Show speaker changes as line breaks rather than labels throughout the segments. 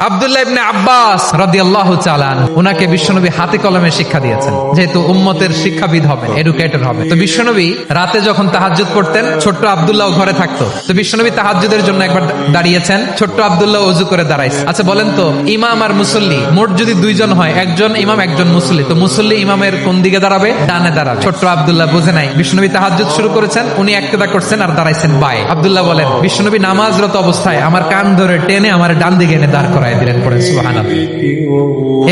আব্দুল্লাহ ইবনে আব্বাস রাদিয়াল্লাহু তাআলা আনহু উনাকে বিশ্বনবী হাতে কলমে শিক্ষা দিয়েছেন, যেহেতু উম্মতের শিক্ষাবিদ হবেন, এডুকেটর হবে। তো বিশ্বনবী রাতে যখন তাহাজ্জুদ পড়তেন, ছোট্ট আব্দুল্লাহ ঘরে থাকতো। তো বিশ্বনবী তাহাজ্জুদের জন্য একবার দাঁড়িয়েছেন, ছোট্ট আব্দুল্লাহ ওযু করে দাঁড়াইছে। আচ্ছা বলেন তো, ইমাম আর মুসল্লি মোট যদি দুইজন হয়, একজন ইমাম একজন মুসল্লি, তো মুসল্লি ইমামের কোন দিকে দাঁড়াবে? ডানে দাঁড়াবে। ছোট্ট আব্দুল্লাহ বুঝে নাই, বিশ্বনবী তাহাজ্জুদ শুরু করেছেন, উনি একতেদা করছেন আর দাঁড়াইছেন বায়ে। আব্দুল্লাহ বলেন, বিশ্বনবী নামাজরত অবস্থায় আমার কান ধরে টেনে আমার ডান দিকে এনে দাঁড় করায় দিলেন। পড়েন সুবহানাল্লাহ।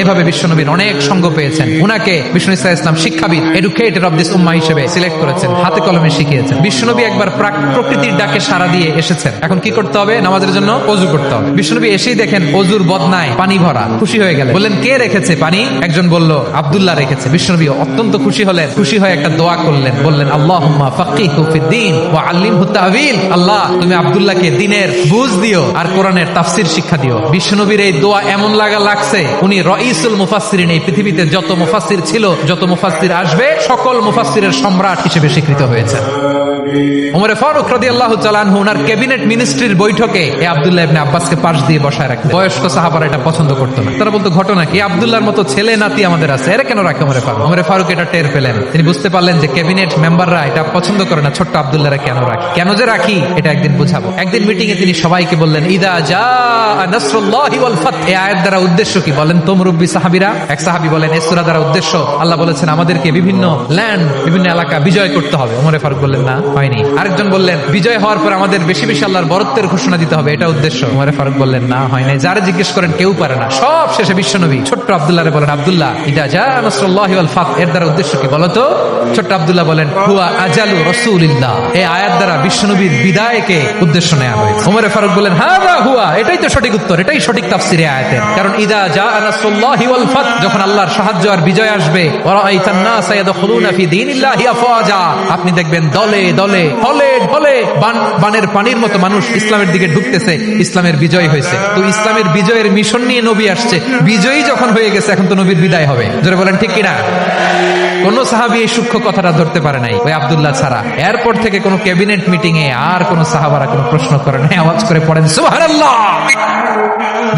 এভাবে বিশ্বনবীর অনেক সঙ্গ পেয়েছেন। উনাকে বিষ্ণু ইসলাম শিক্ষাবিদ, এডুকেটর অফ দিস উম্মাহ হিসেবে সিলেক্ট করেছেন, হাতে কলমে শিখিয়েছেন। বিশ্বনবী একবার প্রকৃতির ডাকে সাড়া দিয়ে এসেছেন। এখন কি করতে হবে? নামাজের জন্য ওযু করতে হবে। বিশ্বনবী এসেই দেখেন ওযুর বদনায় পানি ভরা, খুশি হয়ে গেলেন। বললেন, কে রেখেছে পানি? একজন বলল, আব্দুল্লাহ রেখেছে। বিশ্বনবী অত্যন্ত খুশি হলেন, খুশি হয়ে একটা দোয়া করলেন, বললেন, আল্লাহুম্মা ফাক্কিহু ফিদ্দীন ওয়া আল্লিমহু তা'ওয়ীল। আল্লাহ, তুমি আব্দুল্লাহকে দ্বীনের বুঝ দিও আর কোরআনের তাফসীর শিক্ষা দিও। বিশ্বনবীর এই দোয়া এমন লাগছে উনি রাইসুল মুফাসসিরিন, এই পৃথিবীতে যত মুফাসসির ছিল, যত মুফাসসির আসবে, সকল মুফাসসিরের সম্রাট হিসেবে স্বীকৃত হয়েছে। ওমর ফারুক রাদিয়াল্লাহু তাআলা আনহু ওনার ক্যাবিনেট মিনিস্ট্রির বৈঠকে এই আব্দুল্লাহ ইবনে আব্বাসকে পাশ দিয়ে বসায় রাখতেন। বয়স্ক সাহাবারা এটা পছন্দ করতো না। তারা বলতো, ঘটনা কি? আব্দুল্লাহর মতো ছেলে নাতি আমাদের আছে, এরা কেন রাখে ওমর ফারুক? ওমর ফারুক এটা টের পেলেন। তিনি বুঝতে পারলেন যে ক্যাবিনেট মেম্বাররা এটা পছন্দ করে না, ছোট্ট আব্দুল্লাহরা কেন রাখি। কেন যে রাখি এটা একদিন বুঝাবো। একদিন মিটিং এ তিনি সবাইকে বললেন, ইদা জাআ নাসরুল্লাহি ওয়াল ফাত। এই আয়াত দ্বারা উদ্দেশ্য কি বলেন তো মুরব্বী সাহাবীরা? এক সাহাবী বলেন, এই সূরা দ্বারা উদ্দেশ্য, আল্লাহ বলেছেন আমাদেরকে বিভিন্ন ল্যান্ড, বিভিন্ন এলাকা বিজয় করতে হবে। ওমর ফারুক বললেন, না, হয়নি। আরেকজন বললেন, বিজয় হওয়ার পর আমাদের বেশি বেশি আল্লাহর বরত্বের ঘোষণা দিতে হবে, এটা উদ্দেশ্য। ওমর ফারুক বললেন, না, হয় নাই। যারা জিজ্ঞেস করেন কেউ পারে না। সব শেষে বিশ্বনবী ছোট্ট আব্দুল্লাহরে বলেন, আব্দুল্লাহ, ইদা জাআ নাসরুল্লাহি ওয়াল ফাত, এর দ্বারা উদ্দেশ্য কি বলো তো? ছোট্ট আব্দুল্লাহ বলেন, হুয়া আজালু রাসূলিল্লাহ। এই আয়াত দ্বারা বিশ্বনবীর বিদায়কে উদ্দেশ্য নেওয়া হয়েছে। ওমর ফারুক বলেন, হাযা হুয়া, এটাই তো সঠিক উত্তর, এটাই সঠিক তাফসীর এই আয়াতের। কারণ ইদা জাআ নাসরুল্লাহি ওয়াল ফাত, যখন আল্লাহর সাহায্য আর বিজয় আসবে, ওয়া রাআইতান নাসা ইয়াদখুলুনা ফি দীনিল্লাহি আফওয়াজা, আপনি দেখবেন দলে দলে, হলে হলে, বানের পানির মতো মানুষ ইসলামের দিকে ঢুকতেছে। ইসলামের বিজয় হয়েছে। তো ইসলামের বিজয়ের মিশন নিয়ে নবী আসছে। বিজয়ী যখন হয়ে গেছে, এখন তো নবীর বিদায় হবে। জোরে বলেন ঠিক কিনা? কোন সাহাবী এই সূক্ষ্ম কথাটা ধরতে পারে নাই, ওই আব্দুল্লাহ ছাড়া। এরপর থেকে কোন ক্যাবিনেট মিটিং এ আর কোন সাহাবারা কোনো প্রশ্ন করে নাই। আওয়াজ করে পড়েন সুবহানাল্লাহ।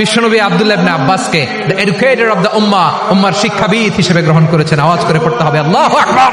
বিশ্বনবী আব্দুল্লাহ ইবনে আব্বাসকে দ্য এডুকেটর অফ দ্য উম্মাহ, উম্মার শিক্ষাবিদ হিসেবে গ্রহণ করেছেন। আওয়াজ করে পড়তে হবে আল্লাহু আকবার।